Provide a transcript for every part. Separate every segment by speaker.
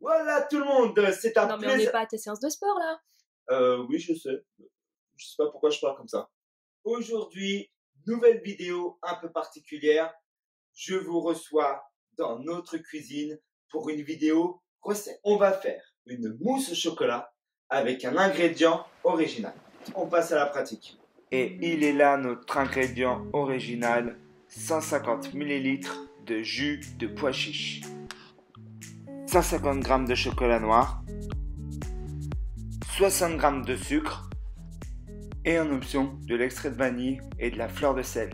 Speaker 1: Voilà tout le monde, c'est un
Speaker 2: Non mais on n'est
Speaker 1: plaisir.
Speaker 2: pas à tes séances de sport là.
Speaker 1: Oui, je sais. Je sais pas pourquoi je parle comme ça. Aujourd'hui, nouvelle vidéo un peu particulière. Je vous reçois dans notre cuisine pour une vidéo recette. On va faire une mousse au chocolat avec un ingrédient original. On passe à la pratique. Et il est là notre ingrédient original, 150 ml de jus de pois chiche, 150 g de chocolat noir, 60 g de sucre et en option de l'extrait de vanille et de la fleur de sel.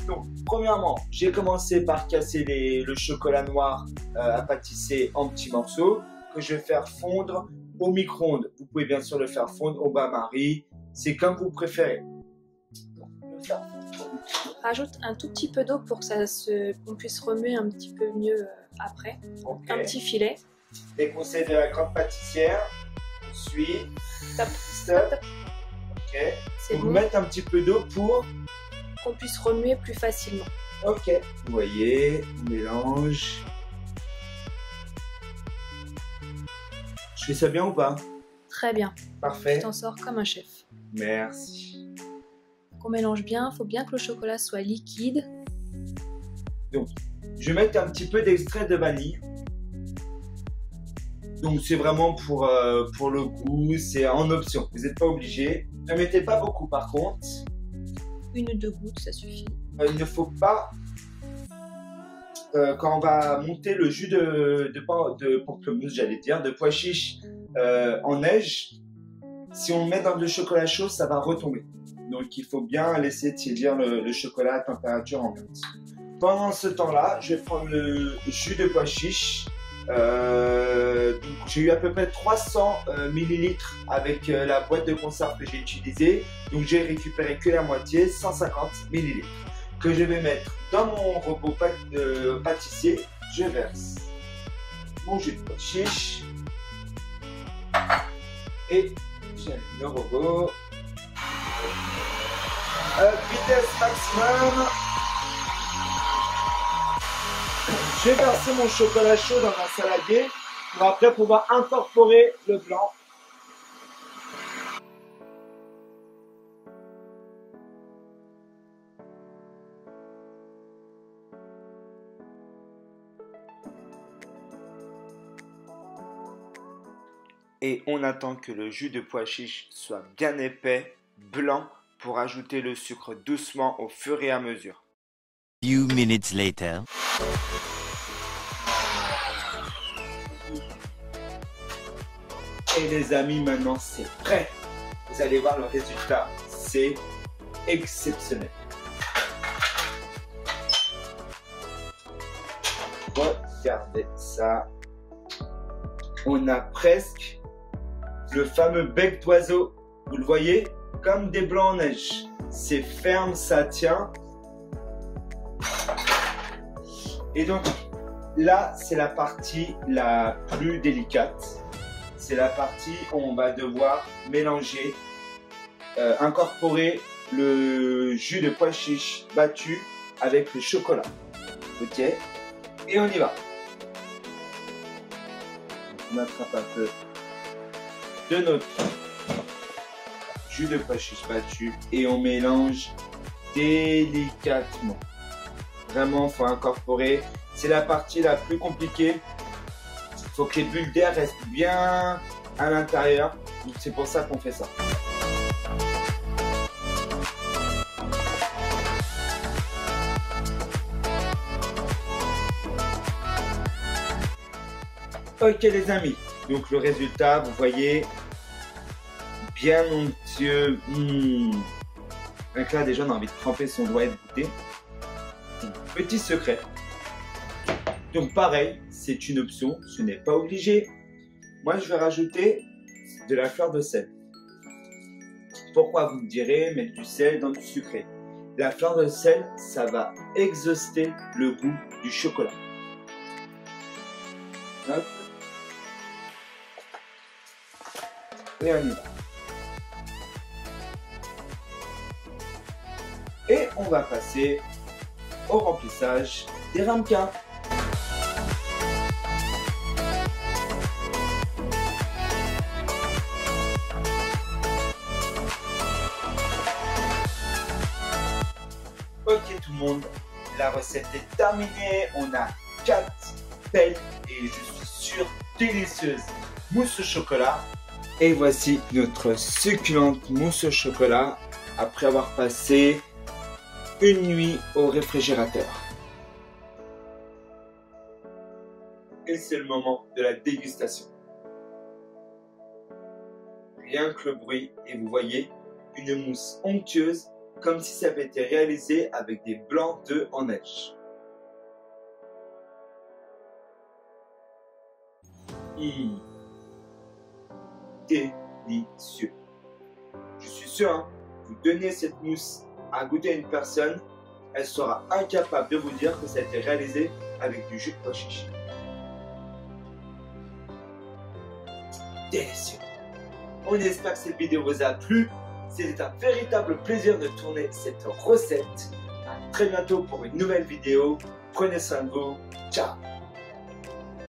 Speaker 1: Donc, premièrement, j'ai commencé par casser le chocolat noir à pâtisser en petits morceaux que je vais faire fondre au micro-ondes. Vous pouvez bien sûr le faire fondre au bain-marie, c'est comme vous préférez. Donc, le faire fondre.
Speaker 2: Rajoute un tout petit peu d'eau pour que qu'on puisse remuer un petit peu mieux après.
Speaker 1: Okay.
Speaker 2: Un petit filet.
Speaker 1: Les conseils de la grande pâtissière. Suis.
Speaker 2: Top.
Speaker 1: Stop.
Speaker 2: Top.
Speaker 1: Ok.
Speaker 2: C'est
Speaker 1: Vous
Speaker 2: bon.
Speaker 1: mettez un petit peu d'eau pour
Speaker 2: Qu'on puisse remuer plus facilement.
Speaker 1: Ok. Vous voyez, on mélange. Je fais ça bien ou pas?
Speaker 2: Très bien.
Speaker 1: Parfait.
Speaker 2: Tu t'en sors comme un chef.
Speaker 1: Merci.
Speaker 2: On mélange bien. Il faut bien que le chocolat soit liquide.
Speaker 1: Donc, je vais mettre un petit peu d'extrait de vanille. Donc, c'est vraiment pour le goût, c'est en option. Vous n'êtes pas obligé. Ne mettez pas beaucoup par contre.
Speaker 2: 1 ou 2 gouttes, ça suffit.
Speaker 1: Il ne faut pas, quand on va monter le jus de pamplemousse, j'allais dire, de pois chiche en neige, si on le met dans le chocolat chaud, ça va retomber. Donc, il faut bien laisser tiédir le chocolat à température ambiante. Pendant ce temps-là, je vais prendre le jus de pois chiche. J'ai eu à peu près 300 ml avec la boîte de conserve que j'ai utilisée. Donc j'ai récupéré que la moitié, 150 ml, que je vais mettre dans mon robot pâtissier. Je verse mon jus de pois chiche et j'allume le robot. Vitesse maximum. Je vais verser mon chocolat chaud dans un saladier pour après pouvoir incorporer le blanc. Et on attend que le jus de pois chiche soit bien épais, blanc, pour ajouter le sucre doucement au fur et à mesure.
Speaker 3: Few minutes later.
Speaker 1: Et les amis, maintenant c'est prêt. Vous allez voir le résultat, c'est exceptionnel. Regardez ça. On a presque le fameux bec d'oiseau. Vous le voyez? Comme des blancs en neige. C'est ferme, ça tient. Et donc là, c'est la partie la plus délicate. C'est la partie où on va devoir mélanger, incorporer le jus de pois chiche battu avec le chocolat. Ok? Et on y va. On attrape un peu de notre jus de pois chiche battu et on mélange délicatement. Vraiment, il faut incorporer. C'est la partie la plus compliquée. Il faut que les bulles d'air restent bien à l'intérieur. C'est pour ça qu'on fait ça. Ok les amis, donc le résultat, vous voyez, bien onctueux. Donc là déjà on a envie de tremper son doigt et de goûter. Petit secret. Donc pareil, c'est une option, ce n'est pas obligé. Moi je vais rajouter de la fleur de sel. Pourquoi vous me direz mettre du sel dans du sucré? La fleur de sel, ça va exhauster le goût du chocolat. Hop. Et on y va. Et on va passer au remplissage des ramequins. monde. La recette est terminée. On a 4 belles et je suis sûr délicieuses mousse au chocolat. Et voici notre succulente mousse au chocolat après avoir passé une nuit au réfrigérateur. Et c'est le moment de la dégustation. Rien que le bruit et vous voyez une mousse onctueuse comme si ça avait été réalisé avec des blancs d'œufs en neige. Délicieux. Je suis sûr, hein, vous donnez cette mousse à goûter à une personne, elle sera incapable de vous dire que ça a été réalisé avec du jus de pois chichi. Délicieux. On espère que cette vidéo vous a plu. C'était un véritable plaisir de tourner cette recette. À très bientôt pour une nouvelle vidéo. Prenez soin de vous. Ciao.